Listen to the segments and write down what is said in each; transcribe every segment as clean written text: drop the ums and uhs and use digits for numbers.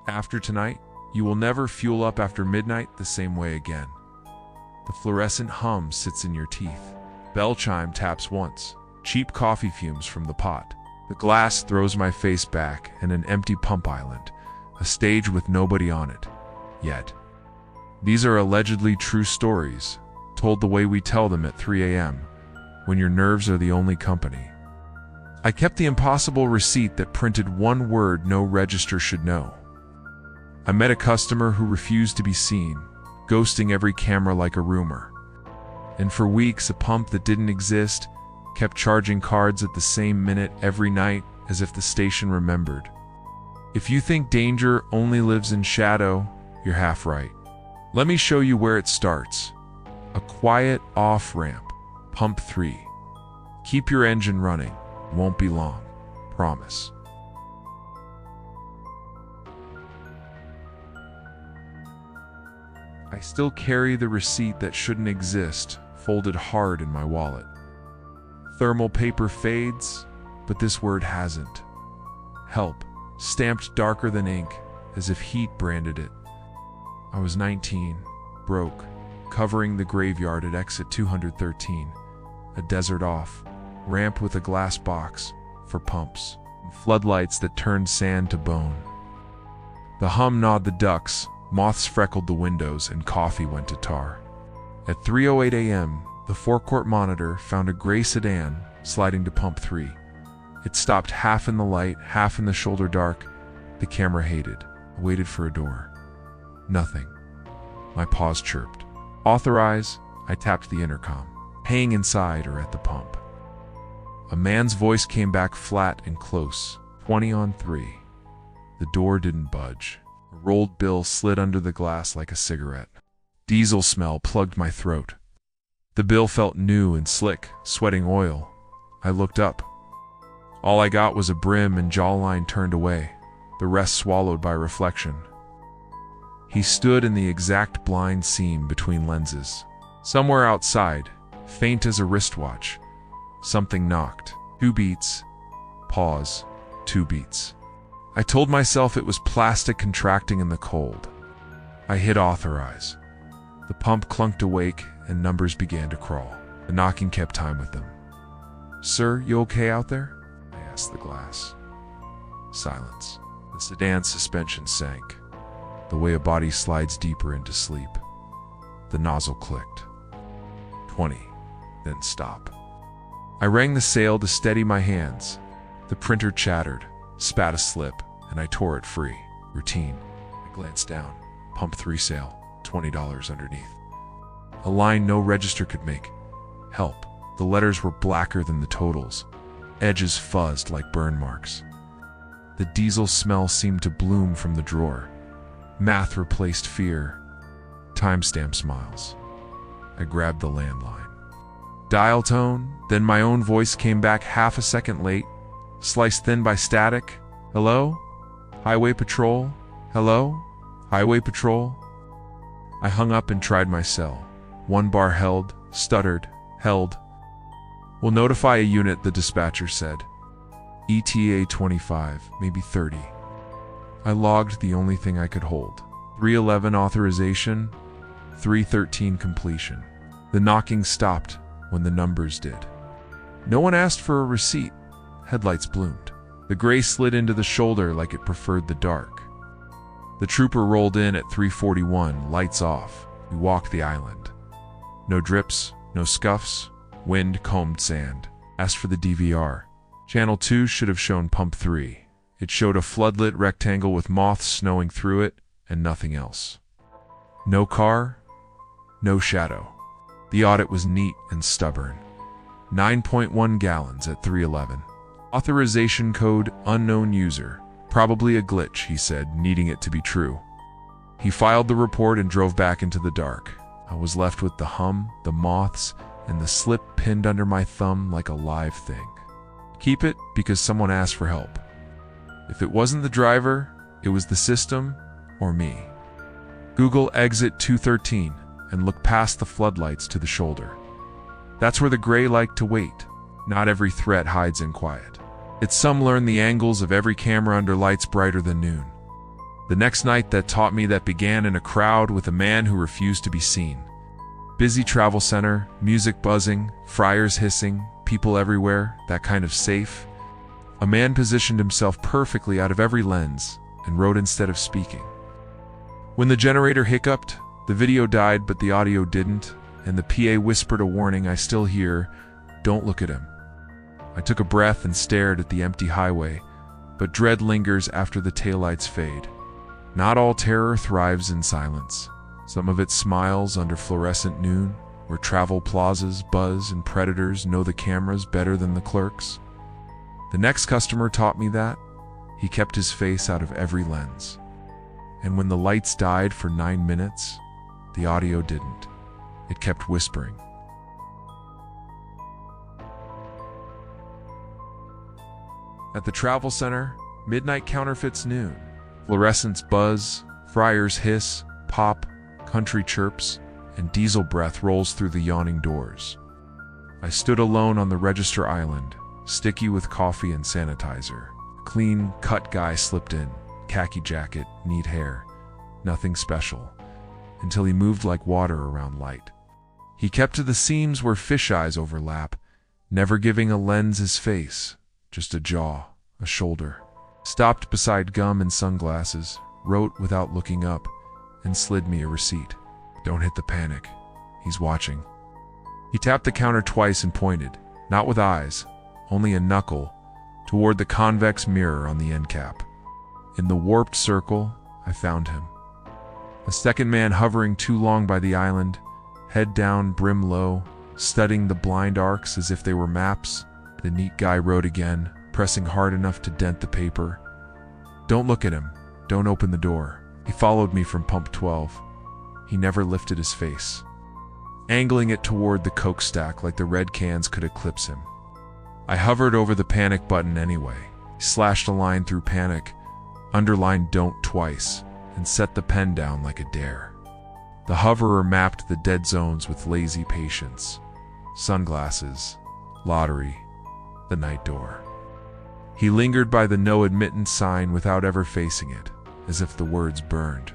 After tonight, you will never fuel up after midnight the same way again. The fluorescent hum sits in your teeth. Bell chime taps once. Cheap coffee fumes from the pot. The glass throws my face back and an empty pump island, a stage with nobody on it. Yet. These are allegedly true stories, told the way we tell them at 3 a.m., when your nerves are the only company. I kept the impossible receipt that printed one word no register should know. I met a customer who refused to be seen, ghosting every camera like a rumor. And for weeks, a pump that didn't exist kept charging cards at the same minute every night as if the station remembered. If you think danger only lives in shadow, you're half right. Let me show you where it starts. A quiet off-ramp, pump 3. Keep your engine running. Won't be long. Promise. I still carry the receipt that shouldn't exist, folded hard in my wallet. Thermal paper fades, but this word hasn't. Help, stamped darker than ink, as if heat branded it. I was 19, broke, covering the graveyard at exit 213, a desert off, ramp with a glass box for pumps, and floodlights that turned sand to bone. The hum gnawed the ducts, moths freckled the windows, and coffee went to tar. At 3:08 a.m., the forecourt monitor found a gray sedan sliding to pump 3. It stopped half in the light, half in the shoulder dark. The camera hated. I waited for a door. Nothing. My paws chirped. Authorize. I tapped the intercom. Paying inside or at the pump. A man's voice came back flat and close. 20 on 3. The door didn't budge. A rolled bill slid under the glass like a cigarette. Diesel smell plugged my throat. The bill felt new and slick, sweating oil. I looked up. All I got was a brim and jawline turned away, the rest swallowed by reflection. He stood in the exact blind seam between lenses. Somewhere outside, faint as a wristwatch, something knocked. 2 beats. Pause. 2 beats. I told myself it was plastic contracting in the cold. I hit authorize. The pump clunked awake and numbers began to crawl. The knocking kept time with them. "Sir, you okay out there?" I asked the glass. Silence. The sedan's suspension sank, the way a body slides deeper into sleep. The nozzle clicked. 20. Then stop. I rang the sail to steady my hands. The printer chattered, spat a slip, and I tore it free. Routine. I glanced down. Pump 3 sale. $20 underneath. A line no register could make. Help. The letters were blacker than the totals. Edges fuzzed like burn marks. The diesel smell seemed to bloom from the drawer. Math replaced fear. Timestamp smiles. I grabbed the landline. Dial tone, then my own voice came back half a second late, sliced thin by static. "Hello? Highway Patrol? Hello? Highway Patrol?" I hung up and tried my cell. 1 bar held, stuttered, held. "We'll notify a unit," the dispatcher said. ETA 25, maybe 30. I logged the only thing I could hold. 311 authorization, 313 completion. The knocking stopped when the numbers did. No one asked for a receipt. Headlights bloomed. The gray slid into the shoulder like it preferred the dark. The trooper rolled in at 3:41, lights off. We walked the island. No drips, no scuffs. Wind combed sand. Asked for the DVR. Channel 2 should have shown pump 3. It showed a floodlit rectangle with moths snowing through it and nothing else. No car, no shadow. The audit was neat and stubborn. 9.1 gallons at 311. Authorization code unknown user. Probably a glitch, he said, needing it to be true. He filed the report and drove back into the dark. I was left with the hum, the moths, and the slip pinned under my thumb like a live thing. Keep it because someone asked for help. If it wasn't the driver, it was the system or me. Google exit 213 and look past the floodlights to the shoulder. That's where the gray like to wait. Not every threat hides in quiet. It's some learn the angles of every camera under lights brighter than noon. The next night that taught me that began in a crowd with a man who refused to be seen. Busy travel center, music buzzing, fryers hissing, people everywhere, that kind of safe. A man positioned himself perfectly out of every lens and wrote instead of speaking. When the generator hiccuped, the video died but the audio didn't, and the PA whispered a warning I still hear, "Don't look at him." I took a breath and stared at the empty highway, but dread lingers after the taillights fade. Not all terror thrives in silence. Some of it smiles under fluorescent noon, where travel plazas buzz and predators know the cameras better than the clerks. The next customer taught me that. He kept his face out of every lens. And when the lights died for 9 minutes, the audio didn't. It kept whispering. At the travel center, midnight counterfeits noon. Fluorescents buzz, fryers hiss, pop, country chirps, and diesel breath rolls through the yawning doors. I stood alone on the register island, sticky with coffee and sanitizer. A clean, cut guy slipped in, khaki jacket, neat hair, nothing special, until he moved like water around light. He kept to the seams where fish eyes overlap, never giving a lens his face, just a jaw, a shoulder. Stopped beside gum and sunglasses, wrote without looking up, and slid me a receipt. "Don't hit the panic. He's watching." He tapped the counter twice and pointed, not with eyes, only a knuckle, toward the convex mirror on the end cap. In the warped circle, I found him. A second man hovering too long by the island, head down, brim low, studying the blind arcs as if they were maps. The neat guy wrote again, pressing hard enough to dent the paper. "Don't look at him. Don't open the door." He followed me from pump 12. He never lifted his face, angling it toward the Coke stack like the red cans could eclipse him. I hovered over the panic button anyway, slashed a line through panic, underlined "don't" twice, and set the pen down like a dare. The hoverer mapped the dead zones with lazy patience. Sunglasses, lottery, the night door. He lingered by the no admittance sign without ever facing it, as if the words burned.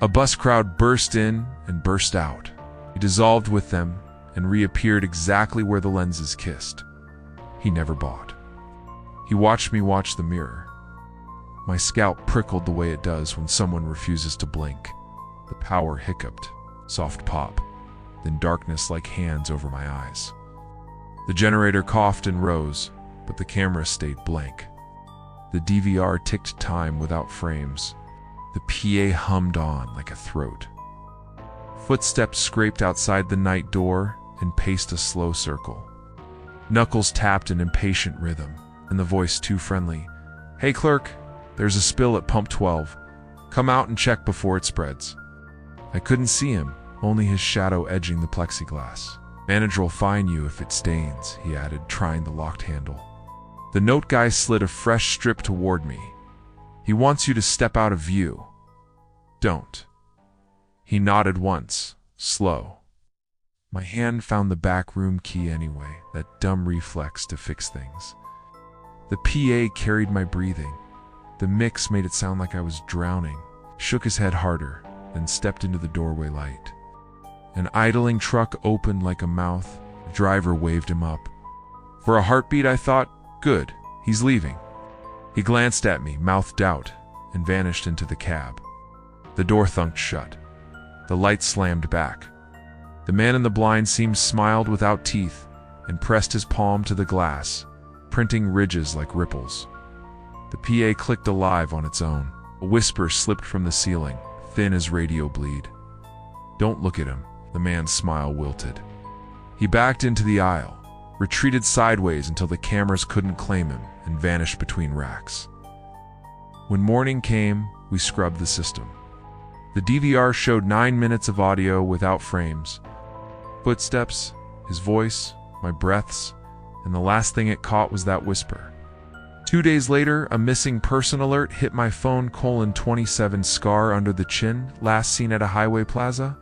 A bus crowd burst in and burst out. He dissolved with them and reappeared exactly where the lenses kissed. He never bought. He watched me watch the mirror. My scalp prickled the way it does when someone refuses to blink. The power hiccuped, soft pop, then darkness like hands over my eyes. The generator coughed and rose, but the camera stayed blank. The DVR ticked time without frames. The PA hummed on like a throat. Footsteps scraped outside the night door and paced a slow circle. Knuckles tapped an impatient rhythm, and the voice too friendly. "Hey clerk, there's a spill at pump 12. Come out and check before it spreads." I couldn't see him, only his shadow edging the plexiglass. "Manager'll fine you if it stains," he added, trying the locked handle. The note guy slid a fresh strip toward me. "He wants you to step out of view." "Don't." He nodded once, slow. My hand found the back room key anyway, that dumb reflex to fix things. The PA carried my breathing. The mix made it sound like I was drowning. Shook his head harder, then stepped into the doorway light. An idling truck opened like a mouth. The driver waved him up. For a heartbeat I thought, good, he's leaving. He glanced at me, mouthed out, and vanished into the cab. The door thunked shut. The light slammed back. The man in the blind seam smiled without teeth and pressed his palm to the glass, printing ridges like ripples. The PA clicked alive on its own. A whisper slipped from the ceiling, thin as radio bleed. "Don't look at him." The man's smile wilted. He backed into the aisle, retreated sideways until the cameras couldn't claim him, and vanished between racks. When morning came, we scrubbed the system. The DVR showed 9 minutes of audio without frames. Footsteps, his voice, my breaths, and the last thing it caught was that whisper. 2 days later, a missing person alert hit my phone: "27 scar under the chin, last seen at a highway plaza."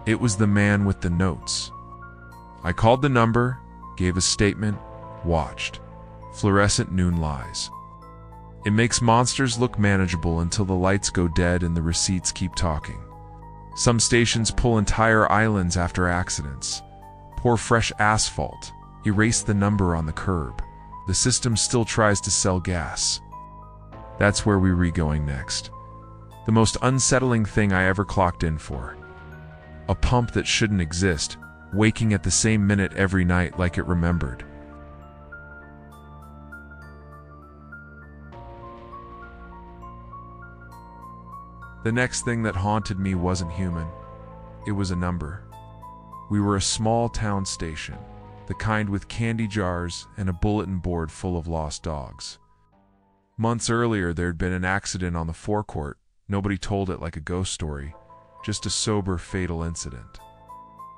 It was the man with the notes. I called the number, gave a statement, watched. Fluorescent noon lies. It makes monsters look manageable until the lights go dead and the receipts keep talking. Some stations pull entire islands after accidents, pour fresh asphalt, erase the number on the curb. The system still tries to sell gas. That's where we're going next. The most unsettling thing I ever clocked in for. A pump that shouldn't exist, waking at the same minute every night like it remembered. The next thing that haunted me wasn't human. It was a number. We were a small town station, the kind with candy jars and a bulletin board full of lost dogs. Months earlier, there'd been an accident on the forecourt. Nobody told it like a ghost story, just a sober, fatal incident.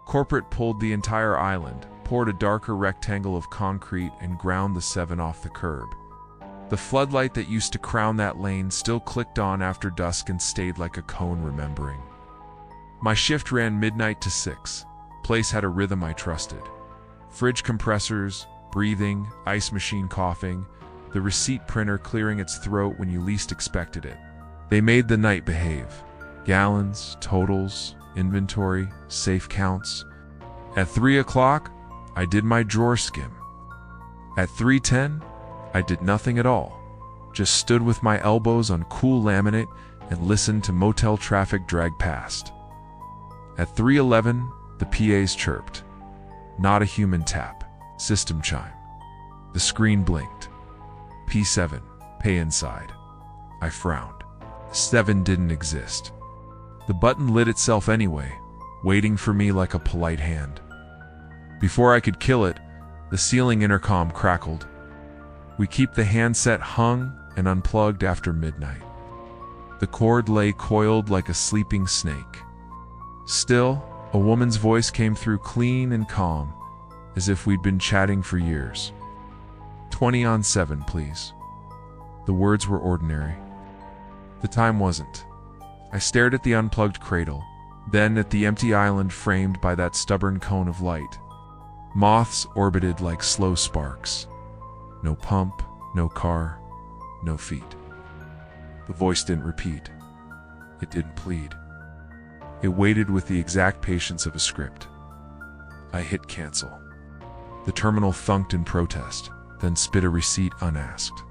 Corporate pulled the entire island, poured a darker rectangle of concrete, and ground the 7 off the curb. The floodlight that used to crown that lane still clicked on after dusk and stayed like a cone remembering. My shift ran midnight to 6. Place had a rhythm I trusted. Fridge compressors, breathing, ice machine coughing, the receipt printer clearing its throat when you least expected it. They made the night behave. Gallons, totals, inventory, safe counts. At 3 o'clock, I did my drawer skim. At 3:10, I did nothing at all. Just stood with my elbows on cool laminate and listened to motel traffic drag past. At 3:11, the PAs chirped. Not a human tap. System chime. The screen blinked. P7, pay inside. I frowned. 7 didn't exist. The button lit itself anyway, waiting for me like a polite hand. Before I could kill it, the ceiling intercom crackled. We keep the handset hung and unplugged after midnight. The cord lay coiled like a sleeping snake. Still, a woman's voice came through clean and calm, as if we'd been chatting for years. 20 on 7, please. The words were ordinary. The time wasn't. I stared at the unplugged cradle, then at the empty island framed by that stubborn cone of light. Moths orbited like slow sparks. No pump, no car, no feet. The voice didn't repeat. It didn't plead. It waited with the exact patience of a script. I hit cancel. The terminal thunked in protest, then spit a receipt unasked.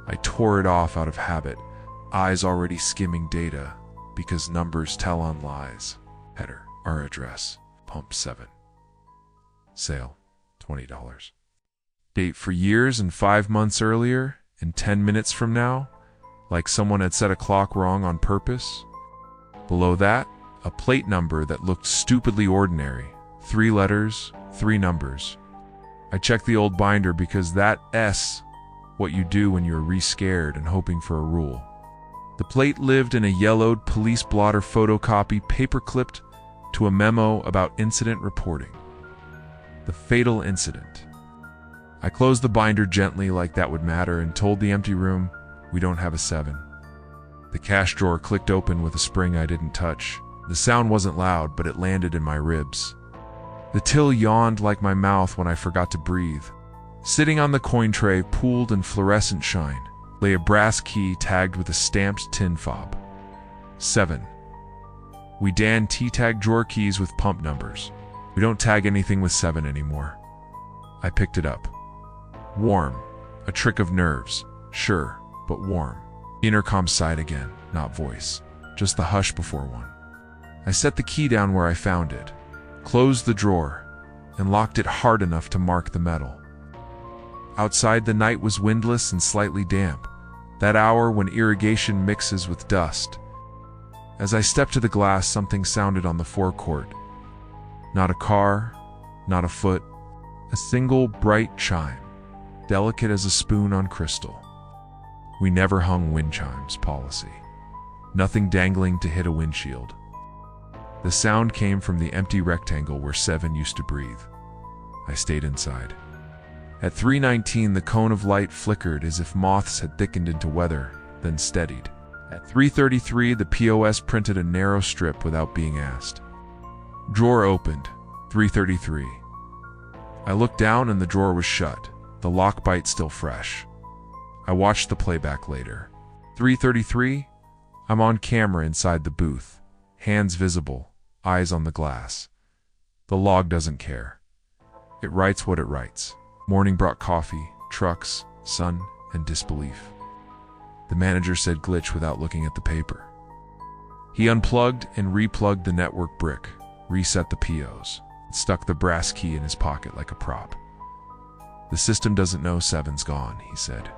I tore it off out of habit, eyes already skimming data, because numbers tell on lies. Header, our address, pump 7. Sale, $20. Date for years and 5 months earlier, and 10 minutes from now, like someone had set a clock wrong on purpose. Below that, a plate number that looked stupidly ordinary. 3 letters, 3 numbers. I checked the old binder because that S, what you do when you're re-scared and hoping for a rule. The plate lived in a yellowed police blotter photocopy paper-clipped to a memo about incident reporting. The fatal incident. I closed the binder gently like that would matter and told the empty room, we don't have a 7. The cash drawer clicked open with a spring I didn't touch. The sound wasn't loud, but it landed in my ribs. The till yawned like my mouth when I forgot to breathe. Sitting on the coin tray, pooled in fluorescent shine, lay a brass key tagged with a stamped tin fob. 7. We Dan T-tag drawer keys with pump numbers. We don't tag anything with 7 anymore. I picked it up. Warm. A trick of nerves. Sure, but warm. Intercom sighed again, not voice. Just the hush before one. I set the key down where I found it, closed the drawer, and locked it hard enough to mark the metal. Outside, the night was windless and slightly damp, that hour when irrigation mixes with dust. As I stepped to the glass, something sounded on the forecourt. Not a car, not a foot, a single bright chime, delicate as a spoon on crystal. We never hung wind chimes policy. Nothing dangling to hit a windshield. The sound came from the empty rectangle where 7 used to breathe. I stayed inside. At 3:19, the cone of light flickered as if moths had thickened into weather, then steadied. At 3:33, the POS printed a narrow strip without being asked. Drawer opened. 3:33. I looked down and the drawer was shut, the lock bite still fresh. I watched the playback later. 3:33, I'm on camera inside the booth, hands visible, eyes on the glass. The log doesn't care. It writes what it writes. Morning brought coffee, trucks, sun, and disbelief. The manager said glitch without looking at the paper. He unplugged and replugged the network brick, reset the POs, and stuck the brass key in his pocket like a prop. The system doesn't know 7's gone, he said.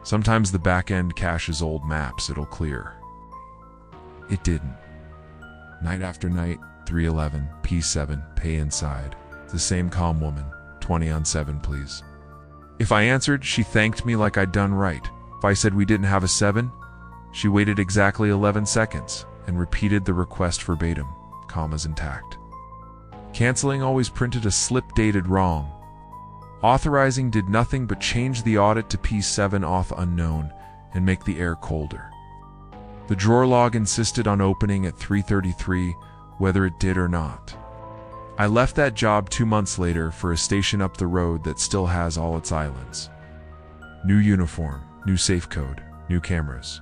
Sometimes the back end caches old maps it'll clear. It didn't. Night after night, 311, P7, pay inside. The same calm woman, 20 on 7 please. If I answered, she thanked me like I'd done right. If I said we didn't have a 7, she waited exactly 11 seconds and repeated the request verbatim, commas intact. Canceling always printed a slip dated wrong. Authorizing did nothing but change the audit to P7 auth unknown and make the air colder. The drawer log insisted on opening at 3:33, whether it did or not. I left that job 2 months later for a station up the road that still has all its islands. New uniform, new safe code, new cameras.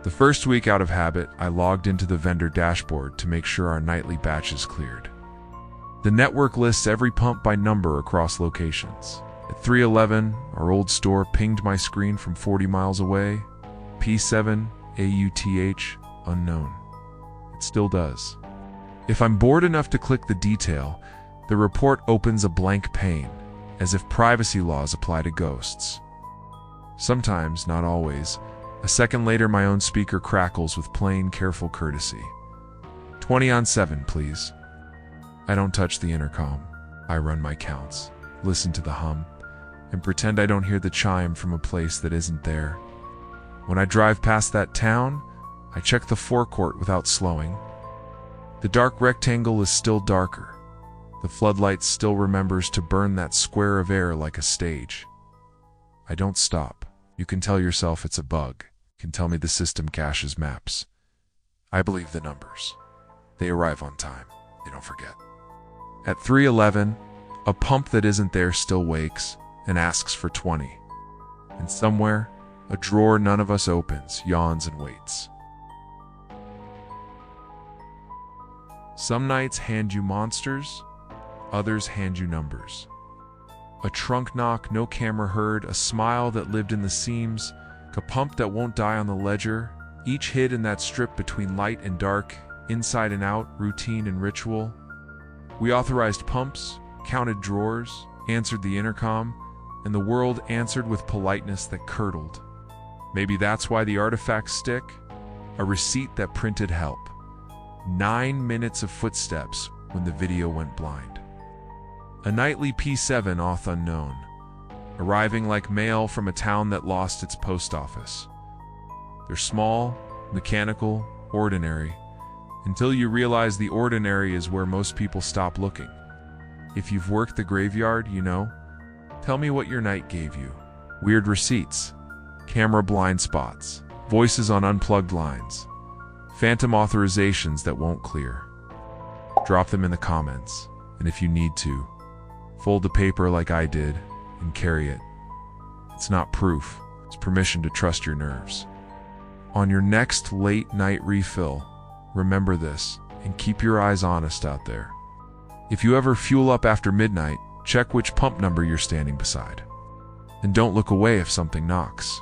The first week out of habit, I logged into the vendor dashboard to make sure our nightly batches cleared. The network lists every pump by number across locations. At 311, our old store pinged my screen from 40 miles away. P7, AUTH, unknown. It still does. If I'm bored enough to click the detail, the report opens a blank pane, as if privacy laws apply to ghosts. Sometimes, not always, a second later my own speaker crackles with plain, careful courtesy. 20 on 7, please. I don't touch the intercom. I run my counts, listen to the hum, and pretend I don't hear the chime from a place that isn't there. When I drive past that town, I check the forecourt without slowing. The dark rectangle is still darker. The floodlight still remembers to burn that square of air like a stage. I don't stop. You can tell yourself it's a bug. You can tell me the system caches maps. I believe the numbers. They arrive on time. They don't forget. At 311, a pump that isn't there still wakes and asks for 20. And somewhere, a drawer none of us opens, yawns and waits. Some nights hand you monsters, others hand you numbers. A trunk knock no camera heard, a smile that lived in the seams, a pump that won't die on the ledger, each hid in that strip between light and dark, inside and out, routine and ritual. We authorized pumps, counted drawers, answered the intercom, and the world answered with politeness that curdled. Maybe that's why the artifacts stick. A receipt that printed help. 9 minutes of footsteps when the video went blind. A nightly P7 auth unknown, arriving like mail from a town that lost its post office. They're small, mechanical, ordinary, until you realize the ordinary is where most people stop looking. If you've worked the graveyard, you know. Tell me what your night gave you. Weird receipts, camera blind spots, voices on unplugged lines, phantom authorizations that won't clear. Drop them in the comments, and if you need to, fold the paper like I did and carry it. It's not proof, it's permission to trust your nerves. On your next late night refill, remember this and keep your eyes honest out there. If you ever fuel up after midnight, check which pump number you're standing beside. And don't look away if something knocks.